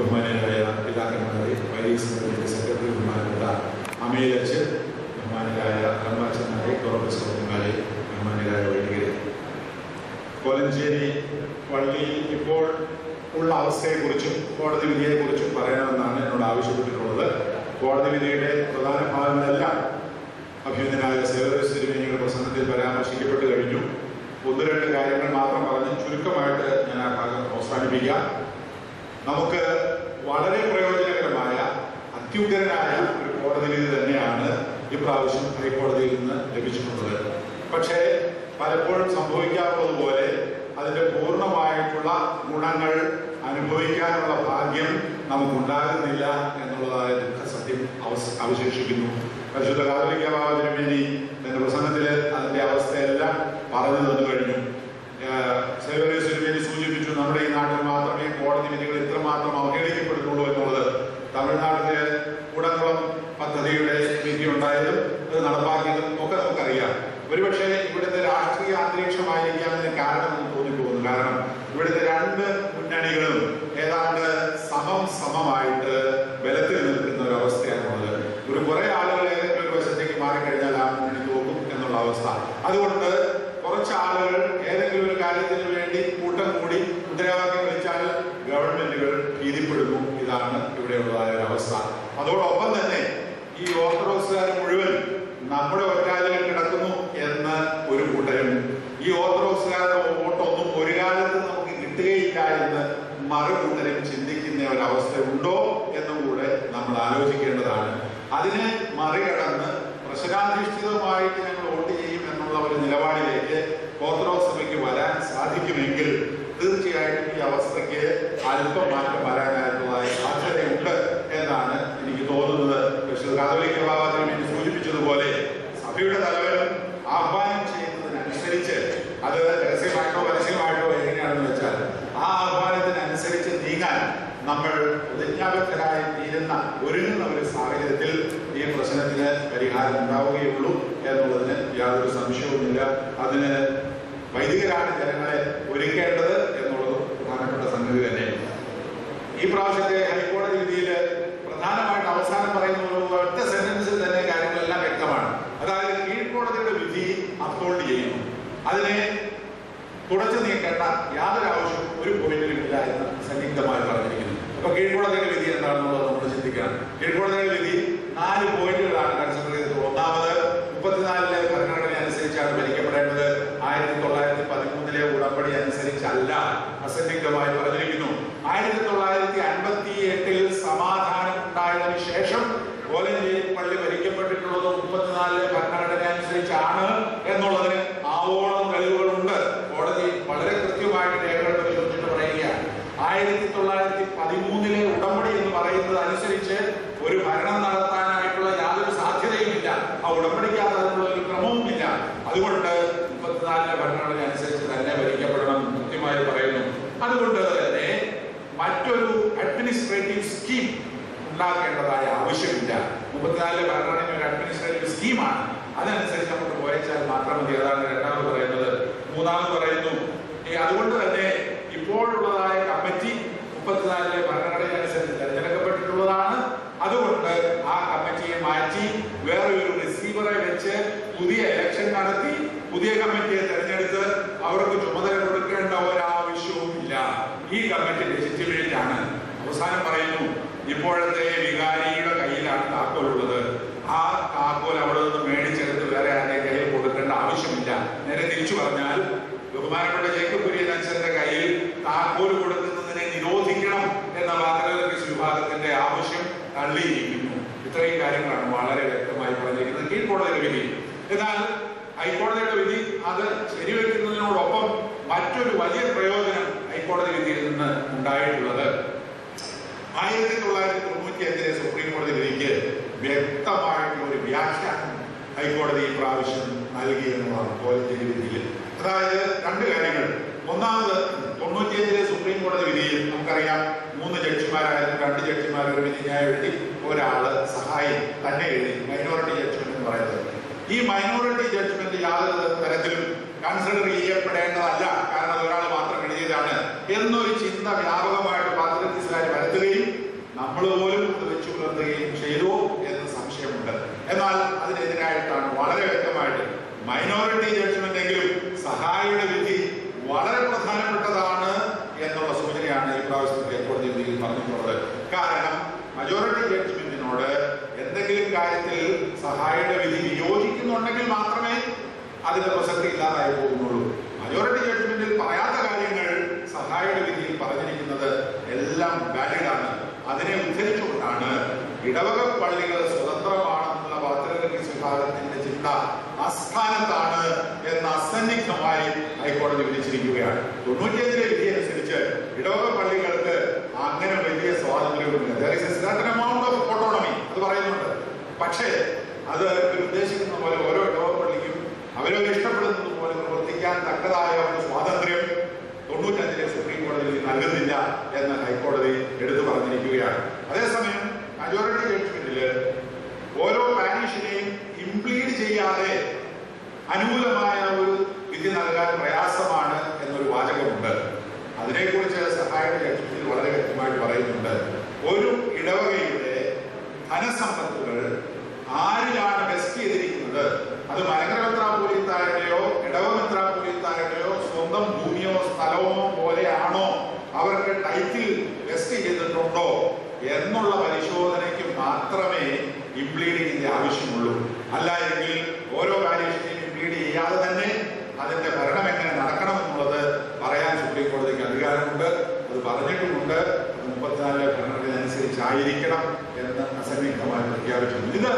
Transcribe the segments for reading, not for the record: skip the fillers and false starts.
ബഹുമാനരായ പിതാക്കന്മാരെ, വൈദിക സംഘത്തിന്റെ സെക്രട്ടറി ബഹുമാനപ്പെട്ട അമീലച്ച്, ബഹുമാനരായ അമ്മച്ചന്മാരെ, കുറവസ്വന്മാരെ, ബഹുമാനരായ വൈദികരെ, കോലഞ്ചേരി പള്ളിയിൽ ഇപ്പോൾ ഉള്ള അവസ്ഥയെക്കുറിച്ചും കോടതി വിധിയെക്കുറിച്ചും പറയണമെന്നാണ് എന്നോട് ആവശ്യപ്പെട്ടിട്ടുള്ളത്. കോടതി വിധിയുടെ പ്രധാന ഭാഗങ്ങളെല്ലാം അഭ്യുന്നതനായ സേവ്യറിയസ് തിരുമേനിയുടെ പ്രസംഗത്തിൽ പരാമർശിക്കപ്പെട്ട് കഴിഞ്ഞു. ഒന്ന് രണ്ട് കാര്യങ്ങൾ മാത്രം പറഞ്ഞ് ചുരുക്കമായിട്ട് ഞാൻ ആ ഭാഗം അവസാനിപ്പിക്കാം. നമുക്ക് വളരെ പ്രയോജനകരമായ അത്യുഗ്രനായ ഒരു കോടതി വിധി തന്നെയാണ് ഇപ്രാവശ്യം ഹൈക്കോടതിയിൽ നിന്ന് ലഭിച്ചിട്ടുള്ളത്. പക്ഷേ പലപ്പോഴും സംഭവിക്കാറുള്ളതുപോലെ അതിൻ്റെ പൂർണ്ണമായിട്ടുള്ള ഗുണങ്ങൾ അനുഭവിക്കാനുള്ള ഭാഗ്യം നമുക്കുണ്ടാകുന്നില്ല എന്നുള്ളതായ ദുഃഖസത്യം അവശേഷിക്കുന്നു. പരിശുദ്ധ കാതോലിക്ക ബാബ തിരുമേനി തന്റെ പ്രസംഗത്തിൽ അതിന്റെ അവസ്ഥയെല്ലാം പറഞ്ഞു തന്നു കഴിഞ്ഞു. സേവ്യറിയസ് തിരുമേനി സൂചിപ്പിച്ചു, നമ്മുടെ ഈ നാട്ടിൽ മാത്രമേ കോടതി വിധികൾ ഇത്രമാത്രം അവഹേളിക്കപ്പെടുന്നുള്ളൂ എന്നുള്ളത്. തമിഴ്നാട്ടിലെ കൂടംകുളം പദ്ധതിയുടെ വിധി ഉണ്ടായതും അത് നടപ്പാക്കിയതും ഒക്കെ നമുക്കറിയാം. ഒരുപക്ഷെ ഇവിടുത്തെ രാഷ്ട്രീയ അന്തരീക്ഷമായിരിക്കാം അതിന് കാരണം എന്ന് തോന്നിപ്പോകുന്നു. കാരണം ഇവിടുത്തെ രണ്ട് മുന്നണികളും ഏതാണ്ട് സമമായിട്ട് ബലത്തിൽ നിൽക്കുന്ന ഒരു അവസ്ഥയാണുള്ളത്. കുറെ ആളുകൾ ഏതെങ്കിലും ഒരു വശത്തേക്ക് മാറിക്കഴിഞ്ഞാൽ ആ മുന്നണി തോക്കും എന്നുള്ള അവസ്ഥ. അതുകൊണ്ട് കുറച്ച് ആളുകൾ ഏതെങ്കിലും ഒരു കാര്യത്തിന് വേണ്ടി കൂട്ടം കൂടി മുദ്രാവാക്യം വിളിച്ചാൽ ഗവൺമെന്റുകൾ ഭീതിപ്പെടുന്നു. ഇതാണ് ഇവിടെയുള്ളതായ ഒരു അവസ്ഥ. അതോടൊപ്പം തന്നെ ഈ ഓർത്തഡോക്സുകാർ മുഴുവൻ നമ്മുടെ ഒറ്റാലിൽ കിടക്കുന്നു എന്ന് ഒരു കൂട്ടരും, ഈ ഓർത്തഡോക്സുകാരുടെ വോട്ടൊന്നും ഒരു കാലത്ത് നമുക്ക് കിട്ടുകയില്ല എന്ന് മറുകൂട്ടരും ചിന്തിക്കുന്ന ഒരവസ്ഥ ഉണ്ടോ എന്നും കൂടെ നമ്മൾ ആലോചിക്കേണ്ടതാണ്. അതിനെ മറികടന്ന് പ്രശ്നാധിഷ്ഠിതമായിട്ട് ഞങ്ങൾ വോട്ട് ചെയ്യും എന്നുള്ള ഒരു നിലപാടിലേക്ക് ഓർത്തഡോക്സ് സഭയ്ക്ക് വരാൻ സാധിക്കുമെങ്കിൽ തീർച്ചയായിട്ടും ഈ അവസ്ഥയ്ക്ക് അല്പം മാറ്റം വരാനായിട്ടുള്ള സാധ്യതയുണ്ട് എന്നാണ് എനിക്ക് തോന്നുന്നത്. പരിശുദ്ധ കാതോലിക്ക ബാബ തിരുമേനി സൂചിപ്പിച്ചതുപോലെ സഭയുടെ തലവനും ആഹ്വാനം ചെയ്യുന്നതിനനുസരിച്ച്, അത് രഹസ്യമായിട്ടോ പരസ്യമായിട്ടോ എങ്ങനെയാണെന്ന് വെച്ചാൽ ആ ആഹ്വാനത്തിനനുസരിച്ച് നീങ്ങാൻ നമ്മൾ പ്രതിജ്ഞാബദ്ധരായി തീരുന്ന ഒരുങ്ങുന്ന ഒരു സാഹചര്യത്തിൽ ഈ പ്രശ്നത്തിന് പരിഹാരം ഉണ്ടാവുകയുള്ളൂ എന്നുള്ളതിന് യാതൊരു സംശയവുമില്ല. അതിന് വൈദികരാണ് ജനങ്ങളെ ഒരുക്കേണ്ടത് എന്നുള്ളത് പ്രധാനപ്പെട്ട സംഗതി തന്നെ. ഈ പ്രാവശ്യത്തെ ഹൈക്കോടതി വിധിയിൽ പ്രധാനമായിട്ട് അവസാനം പറയുന്ന ഒറ്റ സെന്റൻസിൽ തന്നെ കാര്യങ്ങളെല്ലാം വ്യക്തമാണ്. അതായത് കീഴ്ക്കോടതിയുടെ വിധി അപ്ഹോൾഡ് ചെയ്യുന്നു, അതിനെ തുടച്ചു നീക്കേണ്ട യാതൊരു ആവശ്യവും ഒരു പോയിന്റിലും ഇല്ല എന്ന് സംയുക്തമായി പറഞ്ഞിരിക്കുന്നു. അപ്പൊ കീഴ്ക്കോടതിയുടെ വിധി എന്താണെന്നുള്ളത് നമ്മൾ ചിന്തിക്കണം. കീഴ്ക്കോടതിയുടെ വിധി 4 പോയിന്റുകളാണ് കൺസിഡർ ചെയ്തത്. ഒന്നാമത് 34-ലെ ഭരണഘടന അനുസരിച്ചാണ് ഭരിക്കപ്പെടേണ്ടത്. 1913-ലെ ഉടമ്പടി അനുസരിച്ചല്ല അസന്നിഗ്ധമായി പറഞ്ഞിരിക്കുന്നു. 1958-ൽ സമാധാനം ഉണ്ടായതിനു ശേഷം കോലഞ്ചേരി പള്ളി ഭരിക്കപ്പെട്ടിട്ടുള്ളത് 34-ലെ ഭരണഘടന അനുസരിച്ചാണ് എന്നുള്ളതിന് ആവോളം തെളിവുകളുണ്ട്. കോടതി വളരെ കൃത്യമായിട്ട് രേഖകൾ പരിശോധിച്ചിട്ട് പറയുകയാണ്. 1913-ലെ ഉടമ്പടി എന്ന് പറയുന്നത് അനുസരിച്ച് ഒരു ഭരണം നടത്താനായിട്ടുള്ള യാതൊരു സാധ്യതയുമില്ല. ആ ഉടമ്പടിക്കാതെ അതിനുള്ള ഒരു ക്രമവുമില്ല. അതുകൊണ്ട് 34-ലെ ഭരണഘടന അനുസരിച്ച് തന്നെ ഭരിക്കപ്പെടണം കൃത്യമായി പറയുന്നു. അതുകൊണ്ട് തന്നെ മറ്റൊരു അഡ്മിനിസ്ട്രേറ്റീവ് സ്കീം ഉണ്ടാക്കേണ്ടതായ ആവശ്യമില്ല. 34-ലെ ഭരണഘടന ഒരു അഡ്മിനിസ്ട്രേറ്റീവ് സ്കീമാണ്. അതനുസരിച്ച് നമുക്ക് പോയച്ചാൽ മാത്രം മതി. അതാണ് രണ്ടാമത് പറയുന്നത്. മൂന്നാമത് പറയുന്നു, അതുകൊണ്ട് തന്നെ ഇപ്പോഴുള്ളതായ കമ്മിറ്റി 34-ലെ ഭരണഘടന അനുസരിച്ച് തെരഞ്ഞെടുക്കപ്പെട്ടിട്ടുള്ളതാണ്. അതുകൊണ്ട് ആ കമ്മിറ്റിയെ മാറ്റി വേറെ ഒരു റിസീവറെ വെച്ച് പുതിയ ഇലക്ഷൻ നടത്തി പുതിയ കമ്മിറ്റിയെ തെരഞ്ഞെടുത്ത് അവർക്ക് ചുമതല കൊടുക്കേണ്ട ഒരാവശ്യവുമില്ല. ഈ കമ്മിറ്റി ലെജിറ്റിമേറ്റ് ആണ്. അവസാനം പറയുന്നു, ഇപ്പോഴത്തെ വികാരിയുടെ കയ്യിലാണ് താക്കോലുള്ളത്. ആ താക്കോൽ അവിടെ നിന്ന് മേടിച്ചെടുത്ത് വേറെ ആരുടെ കയ്യിൽ കൊടുക്കേണ്ട ആവശ്യമില്ല. നേരെ തിരിച്ചു പറഞ്ഞാൽ ബഹുമാനപ്പെട്ട ജേക്കബ് കുര്യൻ അച്ഛന്റെ കയ്യിൽ താക്കോൽ കൊടുക്കുന്നതിനെ നിരോധിക്കണം എന്ന വാർത്തകൾക്ക് വിഭാഗത്തിന്റെ ആവശ്യം തള്ളിയിരിക്കുന്നു. ഇത്രയും കാര്യങ്ങളാണ് വളരെ വ്യക്തമായി പറഞ്ഞിരിക്കുന്നത് കീഴ്ക്കോടതിയുടെ വിധി. എന്നാൽ ഹൈക്കോടതിയുടെ വിധി അത് ശരിവെക്കുന്നതിനോടൊപ്പം മറ്റൊരു വലിയ പ്രയോജനം ഹൈക്കോടതി വിധിയിൽ നിന്ന് ഉണ്ടായിട്ടുള്ളത് 1995-ലെ സുപ്രീം കോടതി വിധിക്ക് വ്യക്തമായിട്ടുള്ള ഒരു വ്യാഖ്യാനം ഹൈക്കോടതി ഈ പ്രാവശ്യം നൽകി എന്നുള്ളതാണ് കോലഞ്ചേരി വിധിയിൽ. അതായത് 2 കാര്യങ്ങൾ. ഒന്നാമത് 95-ലെ സുപ്രീം കോടതി വിധിയിൽ നമുക്കറിയാം 3 ജഡ്ജിമാരായിരുന്നു. 2 ജഡ്ജിമാർ ഒരു വിധിന്യായം എഴുതി, ഒരാള് സഹായി തന്നെ എഴുതി. മൈനോറിറ്റി ജഡ്ജ്മെന്റ് എന്ന് പറയുന്നത്. ഈ മൈനോറിറ്റി ജഡ്ജ്മെന്റ് യാതൊരു തരത്തിലും കൺസിഡർ ചെയ്യപ്പെടേണ്ടതല്ല, കാരണം ഒരാൾ മാത്രം എഴുതിയതാണ് എന്നൊരു ചിന്ത വ്യാപകമായിട്ട് പാത്രത്തിസ്കാർ വരുത്തുകയും നമ്മൾ പോലും അത് വെച്ചു പുലർത്തുകയും ചെയ്തു എന്ന് സംശയമുണ്ട്. എന്നാൽ അതിനെതിരായിട്ടാണ് വളരെ വ്യക്തമായിട്ട് മൈനോറിറ്റി ജഡ്ജ്മെന്റ് എങ്കിലും സഹായിയുടെ വിധി വളരെ പ്രധാനപ്പെട്ടതാണ് എന്നുള്ള സൂചനയാണ് ഈ പ്രാവശ്യത്തെ ഹൈക്കോടതി വിധിയിൽ പറഞ്ഞിട്ടുള്ളത്. കാരണം മജോറിറ്റി ജഡ്ജ്മെന്റിനോട് എന്തെങ്കിലും കാര്യത്തിൽ സഹായിയുടെ വിധി വിയോജിക്കുന്നുണ്ടെങ്കിൽ മാത്രമേ അതിന്റെ പ്രസക്തി ഇല്ലാതായി പോകുന്നുള്ളൂ. മജോറിറ്റി ജഡ്ജ്മെന്റിൽ പറയാത്ത കാര്യങ്ങൾ സഹായിയുടെ വിധിയിൽ പറഞ്ഞിരിക്കുന്നത് എല്ലാം വാലിഡാണ്. അതിനെ ഉദ്ധരിച്ചുകൊണ്ടാണ് ഇടവക പള്ളികൾ സ്വതന്ത്രമാണെന്നുള്ള ഓർത്തഡോക്സ് വിഭാഗത്തിന്റെ ചിന്ത അസ്ഥാനത്താണ് എന്ന് അസന്നിഗ്ധമായി ഹൈക്കോടതി വിധിച്ചിരിക്കുകയാണ്. 95-ലെ വിധി അനുസരിച്ച് ഇടവക പള്ളികൾക്ക് അങ്ങനെ വലിയ സ്വാതന്ത്ര്യവുമില്ല. അത് പറയുന്നുണ്ട്. പക്ഷേ അത് ഉദ്ദേശിക്കുന്ന പോലെ ഓരോ ഇടവക പള്ളിക്കും അവരവർ ഇഷ്ടപ്പെടുന്നത് പോലെ പ്രവർത്തിക്കാൻ തക്കതായ ഒരു സ്വാതന്ത്ര്യം 95-ലെ സുപ്രീം കോടതി നൽകുന്നില്ല എന്ന് ഹൈക്കോടതി എടുത്തു പറഞ്ഞിരിക്കുകയാണ്. അതേസമയം മജോറിറ്റി ജഡ്ജ്മെന്റില് ഓരോ പാരീഷിനെയും ഇംപ്ലീഡ് ചെയ്യാതെ അനുകൂലമായ ഒരു വിധി നൽകാൻ പ്രയാസമാണ് എന്നൊരു വാചകമുണ്ട്. അതിനെക്കുറിച്ച് സഹായിയുടെ ജഡ്ജ്മെന്റിൽ വളരെ വ്യക്തമായിട്ട് പറയുന്നുണ്ട്. ഒരു ഇടവകയുടെ ധനസമ്പത്തുകൾ ആരിലാണ് വെസ്റ്റ് ചെയ്തിരിക്കുന്നത്, അത് മലങ്കര മെത്രാപ്പോലീത്തായുടെയോ ഇടവ മെത്രാപ്പോലീത്തായുടെയോ സ്വന്തം ഭൂമിയോ സ്ഥലമോ പോലെയാണോ, അവർക്ക് ടൈറ്റിൽ വെസ്റ്റ് ചെയ്തിട്ടുണ്ടോ എന്നുള്ള പരിശോധനയ്ക്ക് മാത്രമേ ഇംപ്ലീഡിങ്ങിന്റെ ആവശ്യമുള്ളൂ. അല്ല എങ്കിൽ ഓരോ പാരീഷിനെയും ഇംപ്ലീഡ് ചെയ്യാതെ തന്നെ അതിന്റെ ഭരണം എങ്ങനെ നടക്കണമെന്നുള്ളത് പറയാൻ സുപ്രീം കോടതിക്ക് അധികാരമുണ്ട്. അത് പറഞ്ഞിട്ടുമുണ്ട്. 34 ഭരണഘടനയനുസരിച്ചായിരിക്കണം എന്ന് അസന്നിഗ്ധമായി പ്രഖ്യാപിച്ചിട്ടുണ്ട്. ഇത്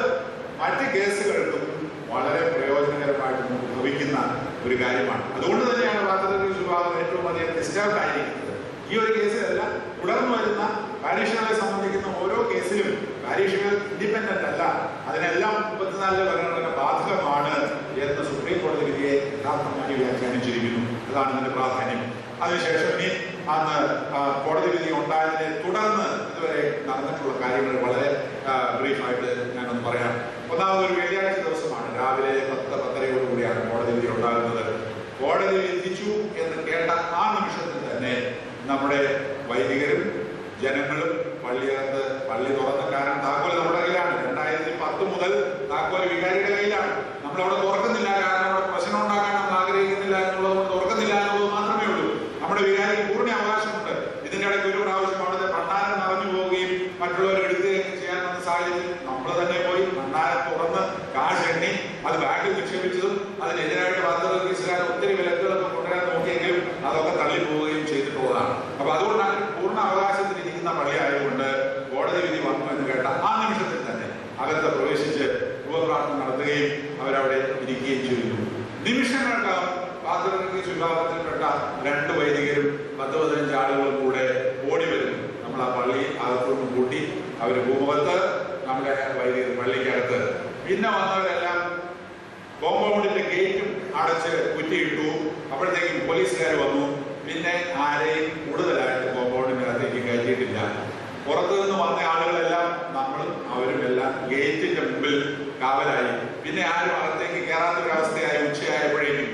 മറ്റ് കേസുകൾക്കും വളരെ പ്രയോജനകരമായിട്ട് നമുക്ക് ഭവിക്കുന്ന ഒരു കാര്യമാണ്. അതുകൊണ്ട് തന്നെയാണ് ഓർത്തഡോക്സ് വിഭാഗം ഏറ്റവും അധികം ഡിസ്റ്റർബ് ആയിരിക്കുന്നത്. ഈ ഒരു കേസിലല്ല, തുടർന്ന് വരുന്ന പാരീഷുകളെ സംബന്ധിക്കുന്ന ഓരോ കേസിലും പാരീഷുകൾ ഇൻഡിപെൻഡന്റ് അല്ല, അതിനെല്ലാം 34 ഭരണഘടന ബാധകമാണ് എന്ന് സുപ്രീം കോടതി വിധിയെ യഥാർത്ഥമായി വ്യാഖ്യാനിച്ചിരിക്കുന്നു. അതാണ് ഇതിന്റെ പ്രാധാന്യം. അതിനുശേഷം ഇനി അന്ന് കോടതി വിധി ഉണ്ടായതിനെ തുടർന്ന് ഇതുവരെ നടന്നിട്ടുള്ള കാര്യങ്ങൾ വളരെ ബ്രീഫായിട്ട് ഞാനൊന്ന് പറയാം. ഒന്നാമതൊരു വെള്ളിയാഴ്ച ദിവസമാണ്. രാവിലെ 10-10:30 കോടതി വിധി ഉണ്ടാകുന്നത്. കോടതി വിധിച്ചു എന്ന് കേട്ട ആ നിമിഷത്തിൽ തന്നെ നമ്മുടെ വൈദികരും ജനങ്ങളും പള്ളിയകത്ത് പള്ളി തുറന്ന കാരണം താക്കോൽ നമ്മുടെ കയ്യിലാണ്. 2010 മുതൽ താക്കോൽ വികാരിയുടെ കയ്യിലാണ്. നമ്മളവിടെ തുറക്കുന്നില്ല, കാരണം അവിടെ പ്രശ്നം ഉണ്ടാക്കാൻ നമ്മൾ ആഗ്രഹിക്കുന്നില്ല എന്നുള്ളത് കൊണ്ട് തുറക്കുന്നില്ല എന്നുള്ളത് മാത്രമേ ഉള്ളൂ. നമ്മുടെ വികാരിക്ക് പൂർണ്ണ അവകാശമുണ്ട്. ഇതിന്റെ ഇടയ്ക്ക് ഒരു പ്രാവശ്യം അവിടുത്തെ ഭണ്ഡാരം നിറഞ്ഞു പോവുകയും മറ്റുള്ളവർ എടുക്കുകയും ചെയ്യാൻ വന്ന സാഹചര്യം നമ്മൾ തന്നെ പോയി ഭണ്ഡാരം തുറന്ന് കാശ് എണ്ണി അത് ബാങ്കിൽ നിക്ഷേപിച്ചതും അതിനെതിരായിട്ട് ഓർത്തഡോക്സുകാർ ഒത്തിരി വിലക്കുകളൊക്കെ കൊണ്ടുവരാൻ നോക്കിയെങ്കിലും അതൊക്കെ തള്ളിപ്പോവുകയും ചെയ്തിട്ടുള്ളതാണ്. അപ്പൊ അതുകൊണ്ടാണ് പൂർണ്ണ അവകാശത്തിൽ ഇരിക്കുന്ന പള്ളിയായതുകൊണ്ട് കോടതി വിധി വന്നു എന്ന് കേട്ട ആ നിമിഷത്തിൽ തന്നെ അകത്ത് പ്രവേശിച്ച് ഉപപ്രാർത്ഥന നടത്തുകയും അവരവിടെ ഇരിക്കുകയും ചെയ്തു. നിമിഷങ്ങൾക്കകം ഓർത്തഡോക്സ് വിഭാഗത്തിൽപ്പെട്ട 2 വൈദികരും 10-15 ആളുകളും കൂടെ ഓടി വരുന്നു. നമ്മൾ ആ പള്ളി അകത്തുനിന്ന് കൂട്ടി അവര് ഭൂമുഖത്ത്, നമ്മുടെ വൈദികർ പള്ളിക്കകത്ത്. പിന്നെ വന്നവരെല്ലാം കോമ്പൗണ്ടിന്റെ ഗേറ്റും അടച്ച് കുറ്റിയിട്ടു. അപ്പോഴത്തേക്കും പോലീസുകാർ വന്നു. പിന്നെ ആരെയും കൂടുതലായിട്ട് കോമ്പൗണ്ടിന്റെ അകത്തേക്ക് കയറ്റിയിട്ടില്ല. പുറത്തു നിന്ന് വന്ന ആളുകളെല്ലാം നമ്മളും അവരും എല്ലാം ഗേറ്റിന്റെ മുമ്പിൽ കാവലായി. പിന്നെ ആരും അകത്തേക്ക് കയറാത്തൊരവസ്ഥയായി. ഉച്ചയായപ്പോഴേക്കും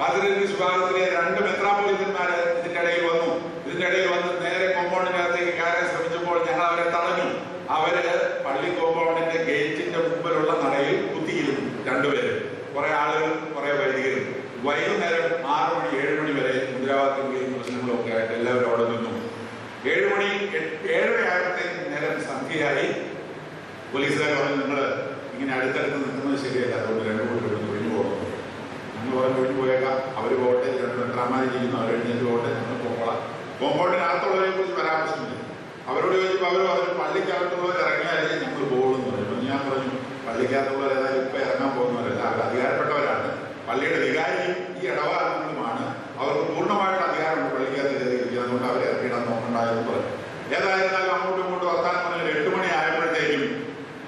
ഓർത്തഡോക്സ് വിഭാഗത്തിലെ 2 മെത്രാപ്പോലീത്തന്മാര് ഇതിന്റെ ഇടയിൽ വന്ന് നേരെ കോമ്പൗണ്ടിനകത്തേക്ക് കയറാൻ ശ്രമിച്ചപ്പോൾ ഞങ്ങൾ അവരെ തടഞ്ഞു. അവര് പള്ളി കോമ്പൗണ്ടിന്റെ ഗേറ്റിന്റെ മുമ്പിലുള്ള നടയിൽ കുത്തിയിരുന്നു. 2 പേര്, കുറെ ആളുകളും കുറെ വൈദികരും. വൈകുന്നേരം 6 മണി 7 മണി വരെ മുദ്രാവാക്യങ്ങളും പ്രശ്നങ്ങളും ഒക്കെ ആയിട്ട് എല്ലാവരും അവിടെ നിന്നു. 7 മണി 7:30 ആയപ്പോഴത്തേക്കും നേരം സന്ധ്യയായി. പോലീസുകാർ പറഞ്ഞു, നിങ്ങൾ ഇങ്ങനെ അടുത്തടുത്ത് നിൽക്കുന്നത് ശരിയല്ല, അതുകൊണ്ട് 2 കൂട്ടർ ഒഴിഞ്ഞു പോകണം. ഞങ്ങൾ പറഞ്ഞ് ഒഴിഞ്ഞു പോയേക്കാം, അവർ പോകട്ടെ, 2 മെത്രാന്മാരിരിക്കുന്നു, അവർ എഴുന്നേറ്റ് പോകട്ടെ, ഞങ്ങൾ പോകണം. കോമ്പൗണ്ടിനകത്തുള്ളവരെ കുറിച്ച് പരാമർശമില്ല. അവരോട് ചോദിച്ചപ്പോൾ അവർ പറഞ്ഞു പള്ളിക്കകത്തുള്ളവർ ഇറങ്ങിയാലേ ഞങ്ങൾ പോകുമെന്ന് പറഞ്ഞു. ഞാൻ പറഞ്ഞു പള്ളിക്കകത്തുള്ളവർ ഏതായാലും ഇപ്പം ഇറങ്ങാൻ പോകുന്നവരല്ല, അവർ അധികാരപ്പെട്ടവരാണ്. പള്ളിയുടെ വികാരിയും ഈ ഇടവാംഗങ്ങളുമാണ്. അവർക്ക് പൂർണ്ണമായിട്ട് അധികാരമുണ്ട് പള്ളിക്കകത്ത് കയറിയിരിക്കുക. അതുകൊണ്ട് അവരെ ഇറക്കിയിടാൻ നോക്കണ്ടായെന്ന് പറഞ്ഞു. ഏതായിരുന്നാലും അങ്ങോട്ടും ഇങ്ങോട്ടും വർത്താനം പറഞ്ഞാൽ 8 മണി ആയപ്പോഴത്തേക്കും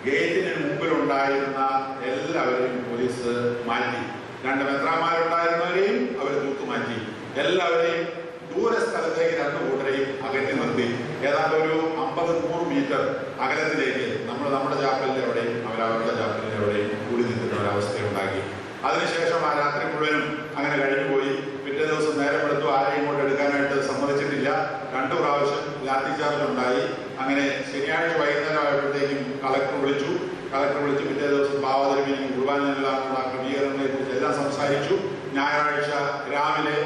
ഗേറ്റിന് മുമ്പിലുണ്ടായിരുന്ന എല്ലാവരെയും പോലീസ് മാറ്റി. 2 മെത്രാന്മാരുണ്ടായിരുന്നവരെയും അവർ തൂത്തുമാറ്റി. എല്ലാവരെയും ദൂരസ്ഥലത്തേക്ക് 2 കൂട്ടരെയും അകറ്റി നിർത്തി. ഏതാണ്ട് ഒരു 50-100 മീറ്റർ അകലത്തിലേക്ക് നമ്മുടെ ചാപ്പലിന്റെ എവിടെയും അവരവരുടെ ചാപ്പലിന്റെ എവിടെയും കൂടി നിൽക്കുന്ന ഒരവസ്ഥയുണ്ടാക്കി. അതിനുശേഷം ആ രാത്രി മുഴുവനും അങ്ങനെ കഴിഞ്ഞുപോയി. പിറ്റേ ദിവസം നേരം എടുത്തു. ആരെയും കൊണ്ട് എടുക്കാനായിട്ട് സമ്മതിച്ചിട്ടില്ല. 2 പ്രാവശ്യം ലാത്തി ചാർജ് ഉണ്ടായി. അങ്ങനെ ശനിയാഴ്ച വൈകുന്നേരം ആയപ്പോഴത്തേക്കും കളക്ടർ വിളിച്ച് പിറ്റേ ദിവസം ഭാവതിരുമേനിയും കുർബാനയിലുള്ള ക്രമീകരണങ്ങളെ കുറിച്ച് എല്ലാം സംസാരിച്ചു. ഞായറാഴ്ച രാവിലെ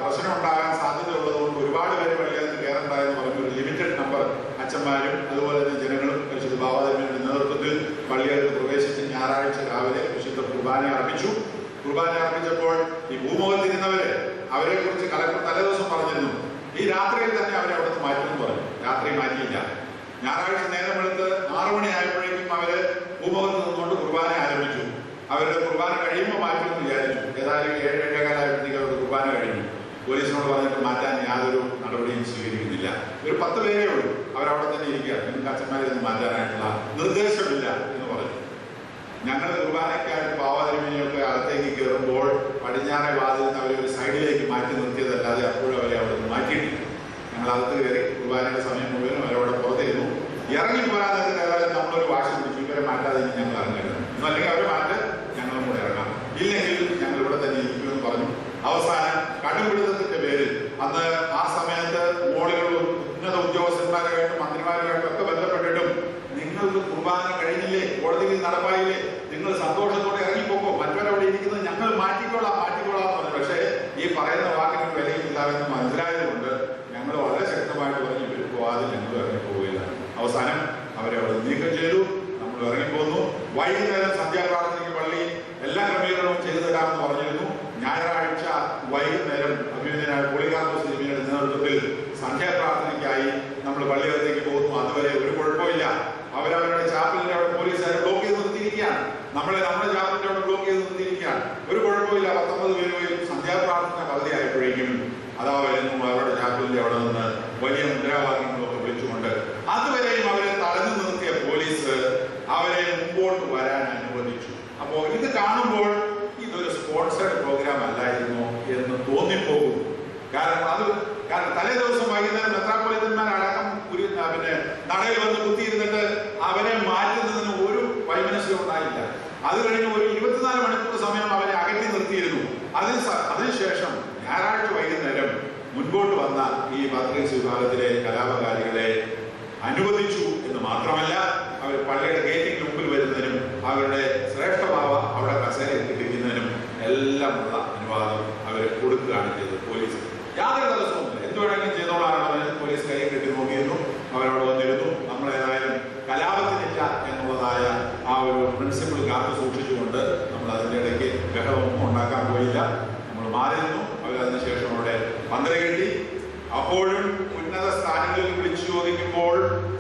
പ്രശ്നം ഉണ്ടാകാൻ സാധ്യതയുള്ളതുകൊണ്ട് ഒരുപാട് പേര് പള്ളികൾക്ക് കയറണ്ടായെന്ന് പറഞ്ഞു. ഒരു ലിമിറ്റഡ് നമ്പർ അച്ഛന്മാരും അതുപോലെ തന്നെ ജനങ്ങളും പരിശുദ്ധ ഭാവതിരുമേനിയുടെ നേതൃത്വത്തിൽ പള്ളികൾക്ക് പ്രവേശിച്ച് ഞായറാഴ്ച രാവിലെ വിശുദ്ധ കുർബാന അർപ്പിച്ചു. കുർബാന അർപ്പിച്ചപ്പോൾ ഈ ഭൂമുഖത്തിരുന്നവരെ അവരെ കുറിച്ച് കളക്ടർ തലേദിവസം പറഞ്ഞിരുന്നു. ഈ രാത്രിയിൽ തന്നെ അവരെ അവിടുന്ന് മാറ്റുമെന്ന് പറഞ്ഞു. രാത്രി മാറ്റിയില്ല. ഞായറാഴ്ച നേരം വെളുത്ത് 6 മണി ആയപ്പോഴേക്കും അവര് ഭൂമുഖത്ത് നിന്നുകൊണ്ട് കുർബാന ആരംഭിച്ചു. അവരുടെ കുർബാന കഴിയുമ്പോൾ മാറ്റുമെന്ന് വിചാരിച്ചു. ഏതായാലും 7-8 ആയപ്പോഴത്തേക്ക് അവരുടെ കുർബാന കഴിഞ്ഞു. പോലീസിനോട് പറഞ്ഞിട്ട് മാറ്റാൻ യാതൊരു നടപടിയും സ്വീകരിക്കുന്നില്ല. ഒരു 10 പേരേ ഉള്ളൂ. അവരവിടെ തന്നെ ഇരിക്കുക. നിങ്ങൾക്ക് അച്ഛന്മാരൊന്നും മാറ്റാനായിട്ടുള്ള നിർദ്ദേശമില്ല എന്ന് പറഞ്ഞു. ഞങ്ങൾ കുർബാനയ്ക്കായിട്ട് ഭാവതിരുമേനിയൊക്കെ അകത്തേക്ക് കയറുമ്പോൾ പടിഞ്ഞാറെ വാതിൽ നിന്ന് അവരെ ഒരു സൈഡിലേക്ക് മാറ്റി നിർത്തിയതല്ലാതെ അപ്പോഴും അവരെ അവിടെ നിന്ന് മാറ്റിയിട്ടില്ല. ഞങ്ങൾ അകത്ത് കയറി കുർബാനയുടെ സമയം മുഴുവനും അവരവിടെ പുറത്തിരുന്നു. ഇറങ്ങി പോരാൻ നേരത്തെ ഏതായാലും നമ്മളൊരു വാശി പിടിച്ചു. ഇവരെ മാറ്റാതെ ഞങ്ങൾ ഇറങ്ങരുത്, അല്ലെങ്കിൽ അവരെ മാറ്റ് ഞങ്ങളും കൂടെ ഇറങ്ങാം, ഇല്ലെങ്കിൽ ഞങ്ങൾ ഇവിടെ തന്നെ ഇരിക്കുമെന്ന് പറഞ്ഞു. അവസാനം കടുംപിടുത്തത്തിന്റെ പേരിൽ അന്ന് ആ സമയത്ത് മോളികളും ഉന്നത ഉദ്യോഗസ്ഥന്മാരുമായിട്ടും മന്ത്രിമാരുമായിട്ടും ഒക്കെ ബന്ധപ്പെട്ടിട്ടും നിങ്ങൾക്ക് കുർബാന കഴിഞ്ഞില്ലേ, കോടതിയിൽ നടപ്പായില്ലേ, നിങ്ങൾ സന്തോഷത്തോടെ ഇറങ്ങിപ്പോക്കോ, മറ്റവരവിടെ ഇരിക്കുന്നത് ഞങ്ങൾ മാറ്റിക്കോളാം എന്ന് പറഞ്ഞു. പക്ഷേ ഈ പറയുന്ന വാക്കിന് വിലയില്ലാവെന്ന് മനസ്സിലായതുകൊണ്ട് ഞങ്ങൾ വളരെ ശക്തമായിട്ട് പറഞ്ഞു ഇവർ പോവാതെ ഞങ്ങൾ ഇറങ്ങിപ്പോവുകയില്ല. അവസാനം അവരെ അവിടെ നീക്കം ചെയ്തു. നമ്മൾ ഇറങ്ങിപ്പോന്നു. വൈകുന്നേരം സന്ധ്യാപ്രാർത്ഥനയ്ക്ക് പള്ളി എല്ലാ ക്രമീകരണവും ചെയ്തു തരാമെന്ന് പറഞ്ഞിരുന്നു. ഞായറാഴ്ച വൈകുന്നേരം അഭിനന്ദനായ പോളികാർപ്പോസ് തിരുമേനിയുടെ നേതൃത്വത്തിൽ സന്ധ്യാപ്രാർത്ഥനയ്ക്കായി നമ്മൾ പള്ളികത്തേക്ക് പോകുന്നു. അതുവരെ ഒരു കുഴപ്പമില്ല. അവരവരുടെ ചാപ്പലിന്റെ അവിടെ പോലീസുകാരെ ബ്ലോക്ക് ചെയ്ത് നിർത്തിയിരിക്കുകയാണ്. നമ്മുടെ ചാപ്പലിന്റെ അവിടെ ബ്ലോക്ക് ചെയ്ത് നിർത്തിയിരിക്കുകയാണ്. ഒരു കുഴപ്പമില്ല. 19 പേര് സന്ധ്യാപ്രാർത്ഥന പകുതി ആയപ്പോഴേക്കും അതാ വരുന്നു. അവരുടെ ചാപ്പലിന്റെ അവിടെ നിന്ന് വലിയ മുദ്രാവാക്യങ്ങളൊക്കെ വിളിച്ചുകൊണ്ട് അതുവരെയും അവരെ തടഞ്ഞു നിർത്തിയ പോലീസ് അവരെ മുമ്പോട്ട് വരാൻ അനുവദിച്ചു. അപ്പോ ഇത് കാണുമ്പോൾ ഇതൊരു സ്പോൺസേഡ് പ്രോഗ്രാം അല്ലായിരുന്നു എന്ന് തോന്നിപ്പോകും. കാരണം തലേ ദിവസം വൈകുന്നേരം മെത്രാപ്പൊലീത്തന്മാരടക്കം പിന്നെ നടയിൽ വന്ന് കുത്തിയിരുന്നിട്ട് അവരെ മാറ്റുന്നതിന് ഒരു വൈമനസ്യം ഉണ്ടായില്ല. അത് കഴിഞ്ഞ് ഒരു 24 മണിക്കൂർ സമയം അവരെ അകറ്റി നിർത്തിയിരുന്നു. അതിനുശേഷം ഞായറാഴ്ച വൈകുന്നേരം മുൻപോട്ട് വന്ന ഈ പാത്രീസ് വിഭാഗത്തിലെ കലാപകാരികളെ അനുവദിച്ചു എന്ന് മാത്രമല്ല, അവർ പള്ളിയുടെ ഗേറ്റിന് മുമ്പിൽ വരുന്നതിനും അവരുടെ ശ്രേഷ്ഠഭാവ അവിടെ കസേരയിൽ കിട്ടിക്കുന്നതിനും എല്ലാമുള്ള അനുവാദം അവർ കൊടുക്കുകയാണ് ചെയ്തത്. പോലീസ് യാതൊരു തടസ്സവുമില്ല, എന്ത് വേണമെങ്കിലും ചെയ്തോളാണെന്ന് പോലീസ് കൈ കെട്ടി നോക്കിയിരുന്നു. അവരവിടെ വന്നിരുന്നു. നമ്മളേതായാലും കലാപത്തിനില്ല എന്നുള്ളതായ ആ ഒരു പ്രിൻസിപ്പിൾ കാത്തു സൂക്ഷിച്ചുകൊണ്ട് നമ്മൾ അതിൻ്റെ ഇടയ്ക്ക് ബഹളമൊന്നും ഉണ്ടാക്കാൻ പോയില്ല. നമ്മൾ മാറിയിരുന്നു. അവരതിനുശേഷം അവിടെ പന്തല കെട്ടി. അപ്പോഴും ഉന്നത സ്ഥാനങ്ങളിൽ വിളിച്ചു ചോദിക്കുമ്പോൾ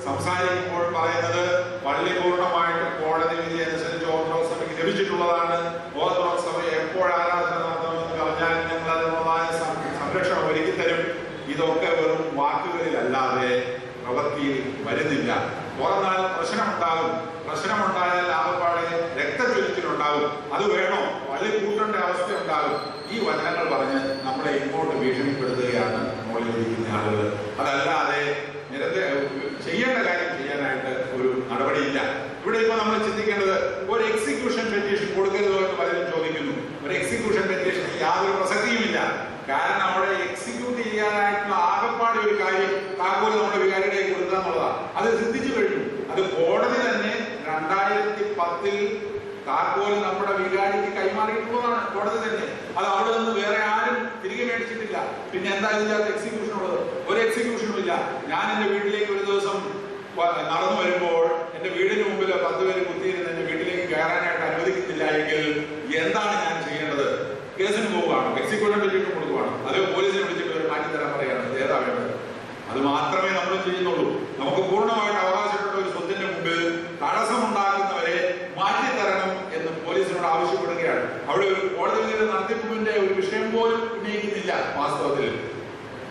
സംസാരിക്കുമ്പോൾ പറയുന്നത് പള്ളി പൂർണ്ണമായിട്ടും കോടതി വിധി അനുസരിച്ച് ഓർത്തഡോക്സ് സഭയ്ക്ക് ലഭിച്ചിട്ടുള്ളതാണ്. ഓർത്തഡോക്സ് സഭ എപ്പോൾ ആരാധന നടത്തണമെന്ന് പറഞ്ഞാൽ ഞങ്ങൾ അതിനുള്ളതായ സംരക്ഷണം ഒരുക്കിത്തരും. ഇതൊക്കെ വെറും വാക്കുകളിലല്ലാതെ പ്രവൃത്തിയിൽ വരുന്നില്ല. തുറന്നാൽ പ്രശ്നമുണ്ടായാൽ ആകപ്പാടെ രക്തചൊരിച്ചിലുണ്ടാകും. അത് വേണോ, പള്ളി കൂട്ടേണ്ട അവസ്ഥ ഉണ്ടാകും. ഈ വചനങ്ങൾ പറഞ്ഞ് നമ്മളെ ഇങ്ങോട്ട് ഭീഷണിപ്പെടുത്തുകയാണ് നമ്മളിരിക്കുന്ന ആളുകൾ. അതല്ലാതെ ചെയ്യേണ്ട കാര്യം ചെയ്യാനായിട്ട് ഒരു നടപടിയില്ല. ഇവിടെ ഇപ്പോൾ നമ്മൾ ചിന്തിക്കേണ്ടത് ഒരു എക്സിക്യൂഷൻ പെറ്റീഷൻ കൊടുക്കരുതോ എന്ന് പലരും ചോദിക്കുന്നു. ഒരു എക്സിക്യൂഷൻ പെറ്റീഷൻ യാതൊരു പ്രസക്തിയുമില്ല. കാരണം അവിടെ എക്സിക്യൂട്ട് ചെയ്യാനായിട്ടുള്ള ആകപ്പാട് ഒരു കാര്യം താക്കോൽ നമ്മുടെ വികാരിയുടെ കൊടുക്കുക എന്നുള്ളതാണ്. അത് സിദ്ധിച്ചു കഴിഞ്ഞു. അത് കോടതി തന്നെ 2010 താക്കോൽ നമ്മുടെ വികാരിക്ക് കൈമാറിയിട്ടുള്ളതാണ്. കോടതി തന്നെ അത് അവിടെ നിന്ന് വേറെ ആരും തിരികെ മേടിച്ചിട്ടില്ല. പിന്നെ എന്താ ഇതിനകത്ത് എക്സിക്യൂഷൻ ഉള്ളത്? ഒരു എക്സിക്യൂഷനും ഇല്ല. ഞാൻ എൻ്റെ വീട്ടിലേക്ക് ഒരു ദിവസം നടന്നു വരുമ്പോൾ എൻ്റെ വീടിന് മുമ്പിൽ 10 പേര് കുത്തിയിരുന്ന് എൻ്റെ വീട്ടിലേക്ക് കയറാനായിട്ട് അനുവദിക്കുന്നില്ല എങ്കിൽ എന്താണ് ഞാൻ ചെയ്യേണ്ടത്? കേസിന് പോവുകയാണോ? എക്സിക്യൂഷൻ പെറ്റീഷൻ കൊടുക്കുകയാണോ? അതോ പോലീസിനെ വിളിച്ചിട്ട് ഒരു മാറ്റിത്തരാൻ പറയുകയാണ്? ഏതാ വേണ്ടത്? അത് മാത്രമേ നമ്മൾ ചെയ്യുന്നുള്ളൂ. നമുക്ക് പൂർണ്ണമായിട്ട് അവകാശപ്പെട്ട ഒരു സ്വത്തിന്റെ മുമ്പിൽ തടസ്സമുണ്ടാക്കുന്നവരെ മാറ്റിത്തരണം എന്ന് പോലീസിനോട് ആവശ്യപ്പെടുകയാണ്. അവിടെ ഒരു കോടതിയുടെ നടത്തിപ്പിന്റെ ഒരു വിഷയം പോലും ഉന്നയിക്കുന്നില്ല. വാസ്തവത്തിൽ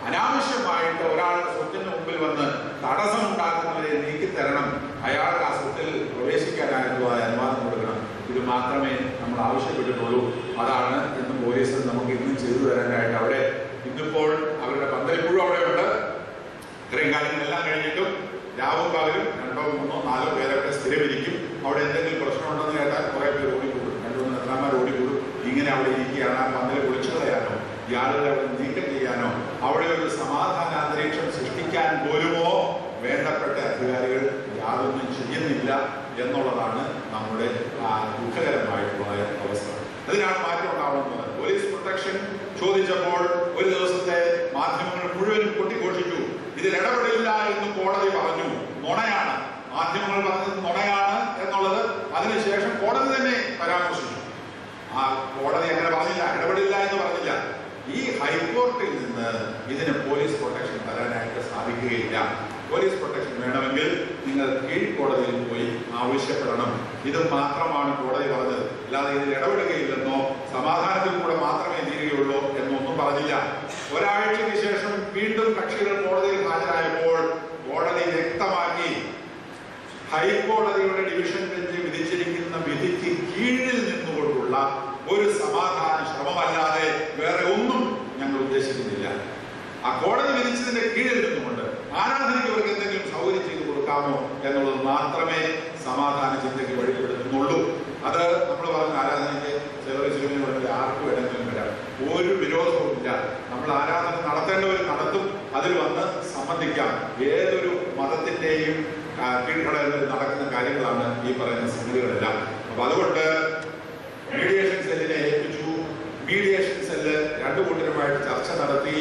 അനാവശ്യമായിട്ട് ഒരാളുടെ സ്വത്തിന് മുമ്പിൽ വന്ന് തടസ്സമുണ്ടാക്കുന്നവരെ നീക്കിത്തരണം, അയാൾക്ക് ആ സ്വത്തിൽ പ്രവേശിക്കാനായിട്ടുള്ളതായ അനുവാദം കൊടുക്കണം. ഇത് മാത്രമേ നമ്മൾ ആവശ്യപ്പെട്ടിട്ടുള്ളൂ. അതാണ് ഇന്ന് പോലീസ് നമുക്ക് ഇന്നും ചെയ്തു തരാനായിട്ട് അവിടെ ഇന്നിപ്പോൾ അവരുടെ പന്തലിപ്പുഴും അവിടെ ഉണ്ട്. ഇത്രയും കാര്യങ്ങളെല്ലാം കഴിഞ്ഞിട്ടും രാവും പകലും 2, 3, 4 പേരൊക്കെ സ്ഥിരമിരിക്കും. അവിടെ എന്തെങ്കിലും പ്രശ്നമുണ്ടെന്ന് കേട്ടാൽ കുറെ പേര് ഓടിക്കൂടും. 2, 3 നേതാക്കന്മാർ ഓടിക്കൂടും. ഇങ്ങനെ അവിടെ ഇരിക്കുകയാണ്. ആ പന്തൽ പൊളിച്ചു കളയാനോ, ഈ ആളുകളെ അവിടെ നീക്കം ചെയ്യാനോ, അവിടെ ഒരു സമാധാന അന്തരീക്ഷം സൃഷ്ടിക്കാൻ പോലുമോ ചെയ്യുന്നില്ല എന്നുള്ളതാണ് നമ്മുടെ ദുഃഖകരമായിട്ടുള്ള അവസ്ഥ. അതിനാണ് മാറ്റം ഉണ്ടാവുന്നത്. പോലീസ് പ്രൊട്ടക്ഷൻ ചോദിച്ചപ്പോൾ ഒരു ദിവസത്തെ മാധ്യമങ്ങൾ മുഴുവനും കൊട്ടിഘോഷിച്ചു. ഇതിൽ ഇടപെടില്ല എന്ന് കോടതി പറഞ്ഞു. നുണയാണ്, മാധ്യമങ്ങൾ പറഞ്ഞത് നുണയാണ് എന്നുള്ളത് അതിനുശേഷം കോടതി തന്നെ പരാമർശിച്ചു. ആ കോടതി അങ്ങനെ പറഞ്ഞില്ല, ഇടപെടില്ല എന്ന് പറഞ്ഞില്ല. ഈ ഹൈക്കോടതിയിൽ നിന്ന് ഇതിന് പോലീസ് പ്രൊട്ടക്ഷൻ തരാനായിട്ട് സാധിക്കുകയില്ല. പോലീസ് പ്രൊട്ടക്ഷൻ വേണമെങ്കിൽ നിങ്ങൾ കീഴ്ക്കോടതിയിൽ പോയി ആവശ്യപ്പെടണം. ഇത് മാത്രമാണ് കോടതി പറഞ്ഞത്. അല്ലാതെ ഇതിൽ ഇടപെടുകയില്ലെന്നോ സമാധാനത്തിൽ കൂടെ മാത്രമേ തീരുകയുള്ളൂ എന്നൊന്നും പറഞ്ഞില്ല. ഒരാഴ്ചയ്ക്ക് ശേഷം വീണ്ടും കക്ഷികൾ കോടതിയിൽ ഹാജരായപ്പോൾ കോടതി വ്യക്തമാക്കി, ഹൈക്കോടതിയുടെ ഡിവിഷൻ ബെഞ്ച് വിധിച്ചിരിക്കുന്ന വിധിക്ക് കീഴിൽ നിന്നുകൊണ്ടുള്ള ഒരു സമാധാന ശ്രമമല്ലാതെ വേറെ ഒന്നും ഞങ്ങൾ ഉദ്ദേശിക്കുന്നില്ല. ആ കോടതി വിധിച്ചതിന്റെ കീഴിൽ നിന്നുകൊണ്ട് ആരാധനയ്ക്ക് അവർക്ക് എന്തെങ്കിലും സൗകര്യം ചെയ്തു കൊടുക്കാമോ എന്നുള്ളത് മാത്രമേ സമാധാന ചിന്തയ്ക്ക് വഴിപ്പെടുത്തുന്നുള്ളൂ. അത് നമ്മൾ പറഞ്ഞ ആരാധനയ്ക്ക് സെലബ്രേഷന് വേണ്ടി ആർക്ക് വേണമെങ്കിലും വരാം, ഒരു വിരോധവും ഇല്ല. നമ്മൾ ആരാധന നടത്തേണ്ടവർ നടത്തും, അതിൽ വന്ന് സംബന്ധിക്കാം. ഏതൊരു മതത്തിന്റെയും കീഴ്ഘടകങ്ങളിൽ നടക്കുന്ന കാര്യങ്ങളാണ് ഈ പറയുന്ന സംഗതികളെല്ലാം. അപ്പൊ അതുകൊണ്ട് മീഡിയേഷൻ സെല്ലിനെ ഏൽപ്പിച്ചു. മീഡിയേഷൻ സെല്ല് രണ്ടു കൂട്ടരുമായിട്ട് ചർച്ച നടത്തി,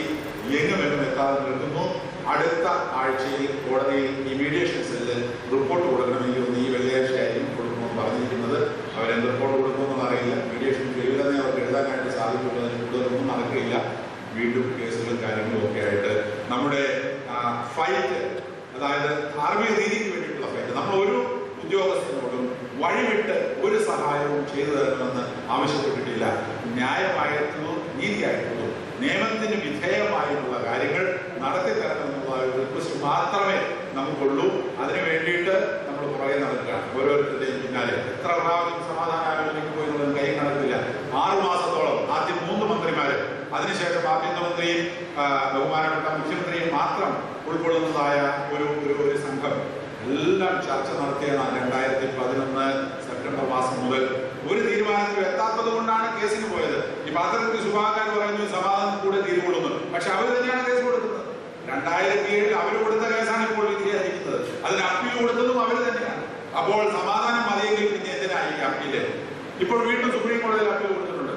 എങ്ങും എത്താതെ നിൽക്കുന്നു. അടുത്ത ആഴ്ചയിൽ കോടതിയിൽ ഈ മീഡിയേഷൻ സെല്ല് റിപ്പോർട്ട് കൊടുക്കണമെങ്കിൽ ഒന്ന് ഈ വെള്ളിയാഴ്ചയായിരിക്കും കൊടുക്കണമെന്ന് പറഞ്ഞിരിക്കുന്നത്. അവരെന്ത് റിപ്പോർട്ട് കൊടുക്കുമെന്ന് അറിയില്ല. മീഡിയേഷൻ കഴിവില്ലെന്നേ അവർക്ക് എഴുതാനായിട്ട് സാധിക്കുള്ളതിന് കൂടുതലൊന്നും നടക്കില്ല. വീണ്ടും കേസുകളും കാര്യങ്ങളും ഒക്കെ ആയിട്ട് നമ്മുടെ ഫൈറ്റ്, അതായത് ധാർമ്മിക നീതിക്ക് വേണ്ടിയിട്ടുള്ള ഫൈറ്റ്, നമ്മൾ ഒരു ഉദ്യോഗസ്ഥനോടും വഴിവിട്ട് ഒരു സഹായവും ചെയ്തു തരണമെന്ന് ആവശ്യപ്പെട്ടിട്ടില്ല. ന്യായമായിട്ടുള്ളൂ, നീതിയായിട്ടുള്ളൂ, നിയമത്തിന് വിധേയമായിട്ടുള്ള കാര്യങ്ങൾ നടത്തി തരണമെന്നുള്ള ഒരു റിക്വസ്റ്റ് മാത്രമേ നമുക്കുള്ളൂ. അതിനു വേണ്ടിയിട്ട് നമ്മൾ പുറകെ നടക്കുകയാണ്. ഓരോരുത്തരുടെയും പിന്നാലെ എത്ര പ്രാവശ്യം സമാധാന ആലോചനയ്ക്ക് പോയി എന്നുള്ളത് കൈ കണക്കില്ല. 6 മാസത്തോളം ആദ്യം 3 മന്ത്രിമാര്, അതിനുശേഷം ആഭ്യന്തരമന്ത്രിയും ബഹുമാനപ്പെട്ട മുഖ്യമന്ത്രിയും മാത്രം ഉൾക്കൊള്ളുന്നതായ ഒരു സംഘം എല്ലാം ചർച്ച നടത്തിയതാണ്. 2011 സെപ്റ്റംബർ മാസം മുതൽ ഒരു തീരുമാനത്തിൽ എത്താത്തത് കൊണ്ടാണ് കേസിന് പോയത്. ഈ പാത്രത്തിൽ സുഭാകാർ പറയുന്നു സമാധാനം കൂടെ തീരുകൊള്ളുന്നു, പക്ഷെ അവർ തന്നെയാണ് കേസ് കൊടുക്കുന്നത്. 2007 അവർ കൊടുത്ത കേസാണ് ഇപ്പോൾ വിധിയായിരിക്കുന്നത്. അതിന് അപ്പീൽ കൊടുത്തതും അവർ തന്നെയാണ്. അപ്പോൾ സമാധാനം മതിയെങ്കിൽ പിന്നെ എന്തിനായി അപ്പീല്? ഇപ്പോൾ വീണ്ടും സുപ്രീം കോടതിയിൽ അപ്പീൽ കൊടുത്തിട്ടുണ്ട്.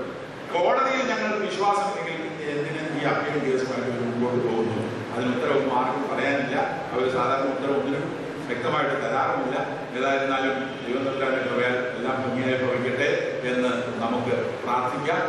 കോടതിയിൽ ഞങ്ങൾക്ക് വിശ്വാസമില്ലെങ്കിൽ പിന്നെ എന്തിന് ഈ അപ്പീൽ കേസുമായിട്ട് മുമ്പോട്ട് പോകുന്നു? അതിന് ഉത്തരവൊന്നും ആർക്കും പറയാനില്ല. അവർ സാധാരണ ഉത്തരവൊന്നിനും വ്യക്തമായിട്ട് തരാറുമില്ല. ഏതായിരുന്നാലും ദൈവം നൽകാൻ എല്ലാം ഭംഗിയായി ഭവിക്കട്ടെ എന്ന് നമുക്ക് പ്രാർത്ഥിക്കാം.